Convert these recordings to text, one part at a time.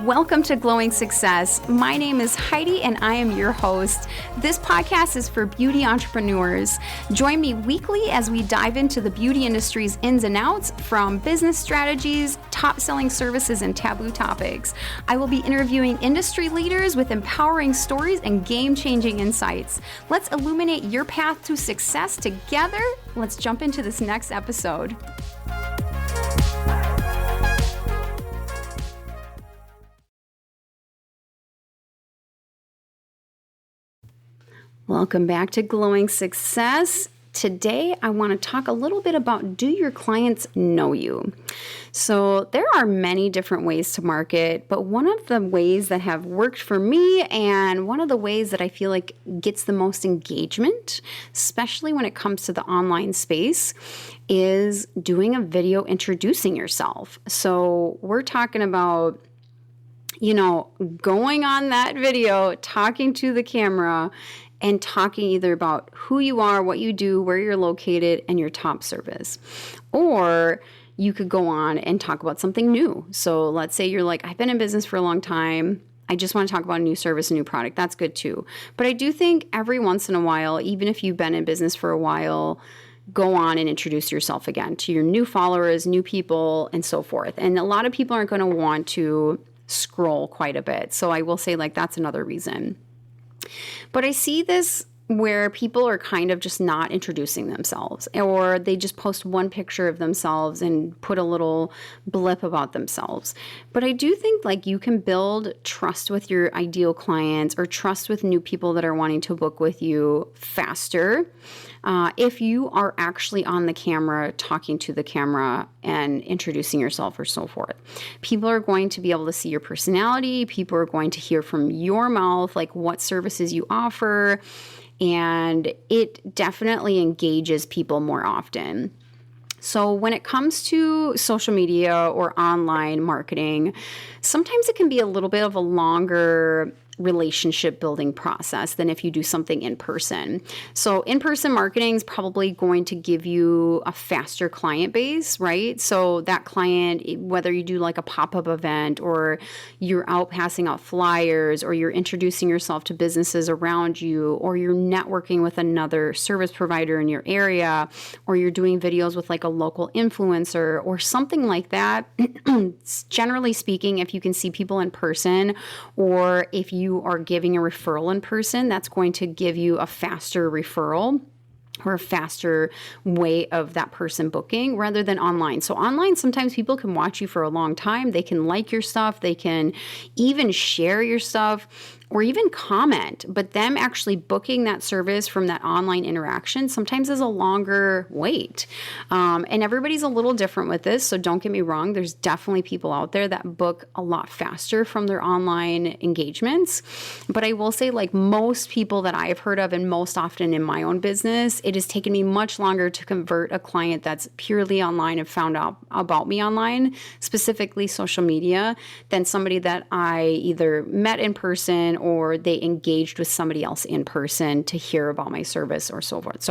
Welcome to Glowing Success. My name is Heidi and I am your host. This podcast is for beauty entrepreneurs. Join me weekly as we dive into the beauty industry's ins and outs, from business strategies, top-selling services, and taboo topics. I will be interviewing industry leaders with empowering stories and game-changing insights. Let's illuminate your path to success together. Let's jump into this next episode. Welcome back to Glowing Success. Today, I want to talk a little bit about, do your clients know you? So there are many different ways to market, but one of the ways that have worked for me, and one of the ways that I feel like gets the most engagement, especially when it comes to the online space, is doing a video introducing yourself. So we're talking about, going on that video, talking to the camera, and talking either about who you are, what you do, where you're located, and your top service. Or you could go on and talk about something new. So let's say you're like, I've been in business for a long time. I just want to talk about a new service, a new product. That's good too. But I do think every once in a while, even if you've been in business for a while, go on and introduce yourself again to your new followers, new people, and so forth. And a lot of people aren't going to want to scroll quite a bit. So I will say, that's another reason. But I see this where people are kind of just not introducing themselves, or they just post one picture of themselves and put a little blip about themselves. But I do think you can build trust with your ideal clients, or trust with new people that are wanting to book with you faster if you are actually on the camera, talking to the camera and introducing yourself, or so forth. People are going to be able to see your personality. People are going to hear from your mouth, what services you offer. And it definitely engages people more often. So when it comes to social media or online marketing, sometimes it can be a little bit of a longer relationship building process than if you do something in person. So in-person marketing is probably going to give you a faster client base, right? So that client, whether you do a pop-up event, or you're out passing out flyers, or you're introducing yourself to businesses around you, or you're networking with another service provider in your area, or you're doing videos with a local influencer or something like that. Generally speaking, if you can see people in person, or if you are giving a referral in person, that's going to give you a faster referral, or a faster way of that person booking, rather than online. So online, sometimes people can watch you for a long time. They can like your stuff. They can even share your stuff, or even comment, but them actually booking that service from that online interaction sometimes is a longer wait. And everybody's a little different with this, so don't get me wrong. There's definitely people out there that book a lot faster from their online engagements. But I will say, most people that I've heard of, and most often in my own business, it has taken me much longer to convert a client that's purely online and found out about me online, specifically social media, than somebody that I either met in person, or they engaged with somebody else in person to hear about my service, or so forth.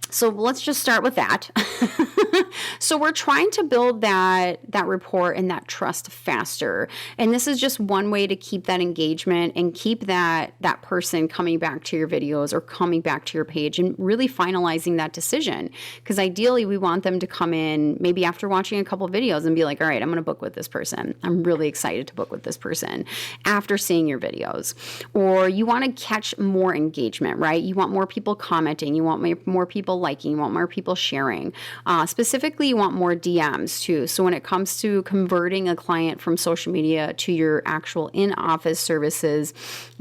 So let's just start with that. So we're trying to build that rapport and that trust faster. And this is just one way to keep that engagement and keep that person coming back to your videos, or coming back to your page, and really finalizing that decision. Because ideally, we want them to come in maybe after watching a couple of videos and be like, all right, I'm going to book with this person. I'm really excited to book with this person after seeing your videos. Or you want to catch more engagement, right? You want more people commenting. You want more people liking. You want more people sharing. Specifically, you want more DMs too. So when it comes to converting a client from social media to your actual in-office services,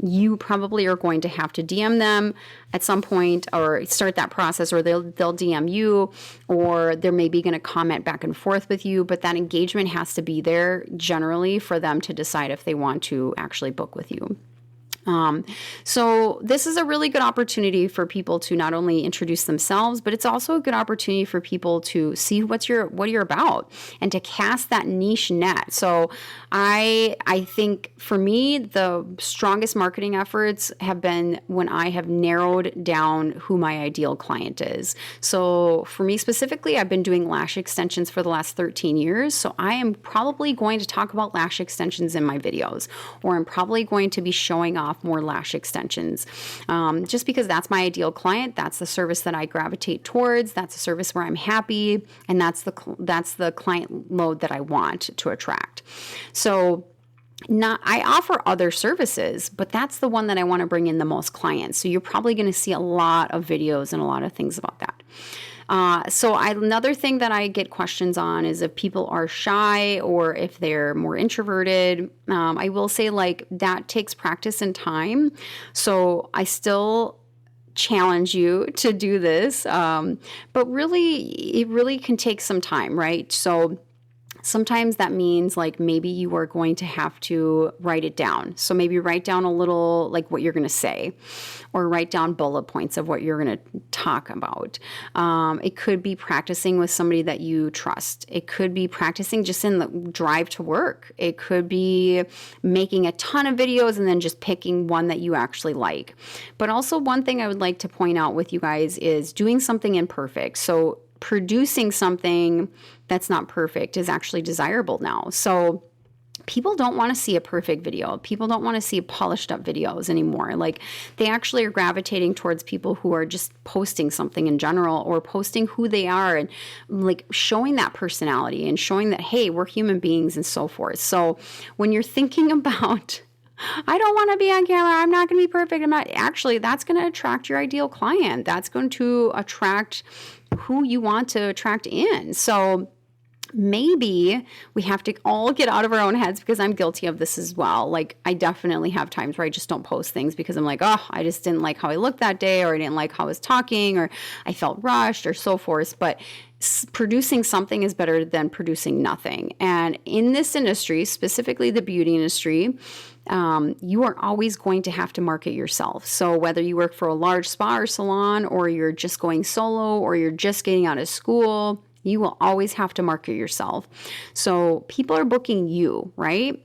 you probably are going to have to DM them at some point, or start that process, or they'll DM you, or they're maybe going to comment back and forth with you. But that engagement has to be there generally for them to decide if they want to actually book with you. So this is a really good opportunity for people to not only introduce themselves, but it's also a good opportunity for people to see what you're about and to cast that niche net. So I think for me, the strongest marketing efforts have been when I have narrowed down who my ideal client is. So for me specifically, I've been doing lash extensions for the last 13 years. So I am probably going to talk about lash extensions in my videos, or I'm probably going to be showing off more lash extensions, just because that's my ideal client. That's the service that I gravitate towards. That's a service where I'm happy, and that's the client load that I want to attract. So I offer other services, but that's the one that I want to bring in the most clients. So you're probably going to see a lot of videos and a lot of things about that. Another thing that I get questions on is if people are shy or if they're more introverted. I will say that takes practice and time. So I still challenge you to do this. But really, it really can take some time, right? So sometimes that means maybe you are going to have to write it down. So maybe write down a little what you're going to say, or write down bullet points of what you're going to talk about. It could be practicing with somebody that you trust. It could be practicing just in the drive to work. It could be making a ton of videos and then just picking one that you actually like. But also one thing I would like to point out with you guys is doing something imperfect. So producing something that's not perfect is actually desirable now. So people don't want to see a perfect video. People don't want to see polished up videos anymore. They actually are gravitating towards people who are just posting something in general, or posting who they are, and showing that personality and showing that, hey, we're human beings and so forth. So when you're thinking about, I don't want to be on camera, I'm not going to be perfect, that's going to attract your ideal client. That's going to attract who you want to attract in. So maybe we have to all get out of our own heads, because I'm guilty of this as well. I definitely have times where I just don't post things because I'm I just didn't like how I looked that day, or I didn't like how I was talking, or I felt rushed, or so forth. But producing something is better than producing nothing. And in this industry, specifically the beauty industry, you are always going to have to market yourself. So whether you work for a large spa or salon, or you're just going solo, or you're just getting out of school, you will always have to market yourself. So people are booking you, right?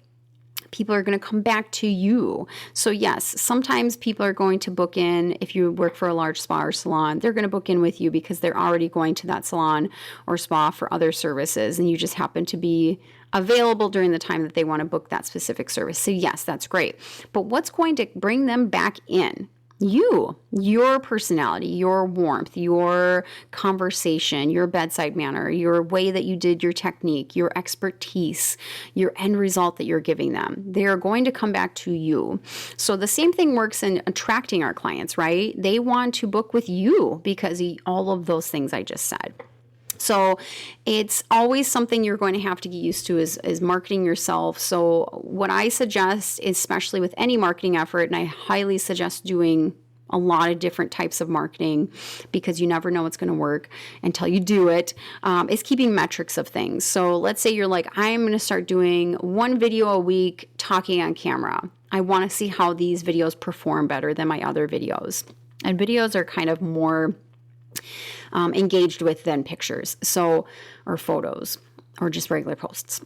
People are going to come back to you. So yes, sometimes people are going to book in. If you work for a large spa or salon, they're going to book in with you because they're already going to that salon or spa for other services, and you just happen to be available during the time that they want to book that specific service. So yes, that's great. But what's going to bring them back in? Your personality, your warmth, your conversation, your bedside manner, your way that you did your technique, your expertise, your end result that you're giving them. They are going to come back to you. So the same thing works in attracting our clients, right? They want to book with you because of all of those things I just said. So it's always something you're going to have to get used to is marketing yourself. So what I suggest, especially with any marketing effort, and I highly suggest doing a lot of different types of marketing because you never know what's going to work until you do it, is keeping metrics of things. So let's say you're I'm going to start doing one video a week talking on camera. I want to see how these videos perform better than my other videos. And videos are kind of more engaged with than pictures, or photos, or just regular posts.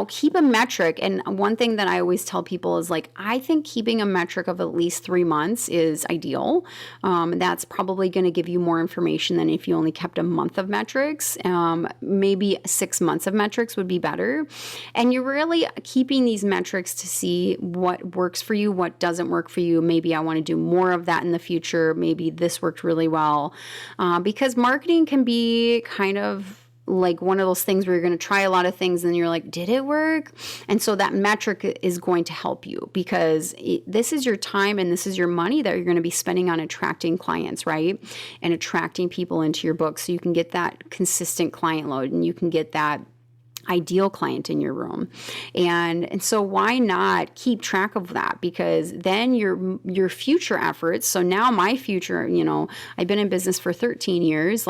Keep a metric. And one thing that I always tell people is I think keeping a metric of at least 3 months is ideal. That's probably going to give you more information than if you only kept a month of metrics. Maybe 6 months of metrics would be better. And you're really keeping these metrics to see what works for you, what doesn't work for you. Maybe I want to do more of that in the future. Maybe this worked really well. Because marketing can be kind of one of those things where you're going to try a lot of things and you're did it work? And so that metric is going to help you, because this is your time and this is your money that you're going to be spending on attracting clients, right? And attracting people into your book so you can get that consistent client load and you can get that ideal client in your room. And so why not keep track of that? Because then your future efforts, so now my future, I've been in business for 13 years,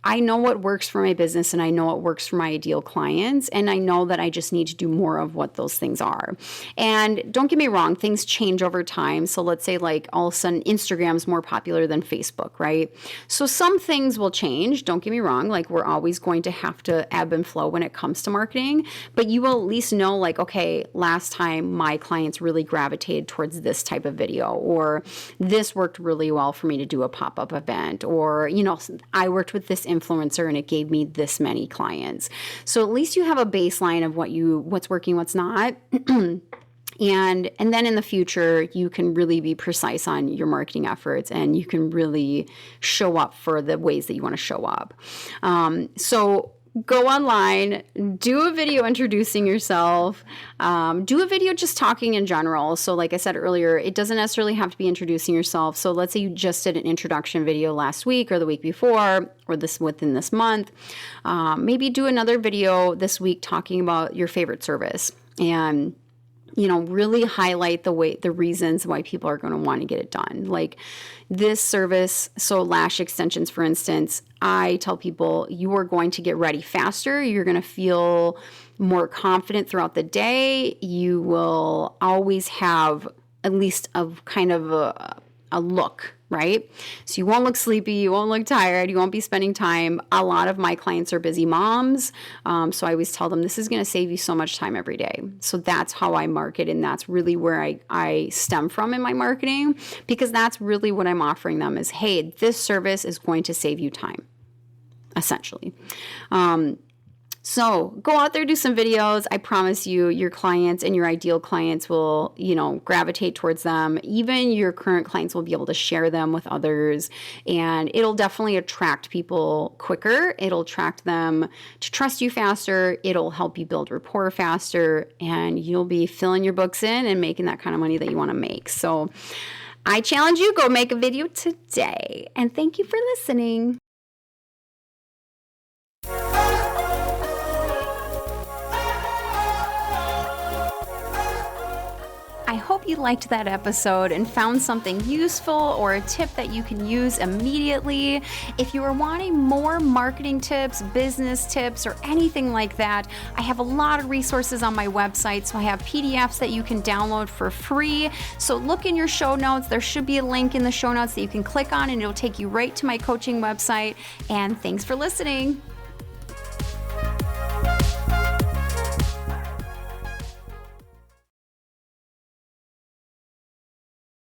I know what works for my business and I know what works for my ideal clients. And I know that I just need to do more of what those things are. And don't get me wrong, things change over time. So let's say like all of a sudden Instagram's more popular than Facebook, right? So some things will change. Don't get me wrong. Like we're always going to have to ebb and flow when it comes to marketing, but you will at least know like, okay, last time my clients really gravitated towards this type of video, or this worked really well for me to do a pop-up event, or, you know, I worked with this influencer and it gave me this many clients. So at least you have a baseline of what's working, what's not. And then in the future, you can really be precise on your marketing efforts and you can really show up for the ways that you want to show up. So go online, do a video introducing yourself, do a video just talking in general. So like I said earlier, it doesn't necessarily have to be introducing yourself. So let's say you just did an introduction video last week or the week before, or within this month. Maybe do another video this week talking about your favorite service, and you know, really highlight the reasons why people are going to want to get it done. Like this service, so lash extensions, for instance, I tell people you are going to get ready faster. You're going to feel more confident throughout the day. You will always have at least kind of a look, right? So you won't look sleepy, you won't look tired, you won't be spending time. A lot of my clients are busy moms. So I always tell them this is going to save you so much time every day. So that's how I market. And that's really where I stem from in my marketing, because that's really what I'm offering them is, hey, this service is going to save you time, essentially. So go out there, do some videos. I promise you, your clients and your ideal clients will, you know, gravitate towards them. Even your current clients will be able to share them with others, and it'll definitely attract people quicker. It'll attract them to trust you faster. It'll help you build rapport faster, and you'll be filling your books in and making that kind of money that you want to make. So I challenge you, go make a video today. And thank you for listening. I hope you liked that episode and found something useful or a tip that you can use immediately. If you are wanting more marketing tips, business tips, or anything like that, I have a lot of resources on my website. So I have PDFs that you can download for free. So look in your show notes. There should be a link in the show notes that you can click on, and it'll take you right to my coaching website. And thanks for listening.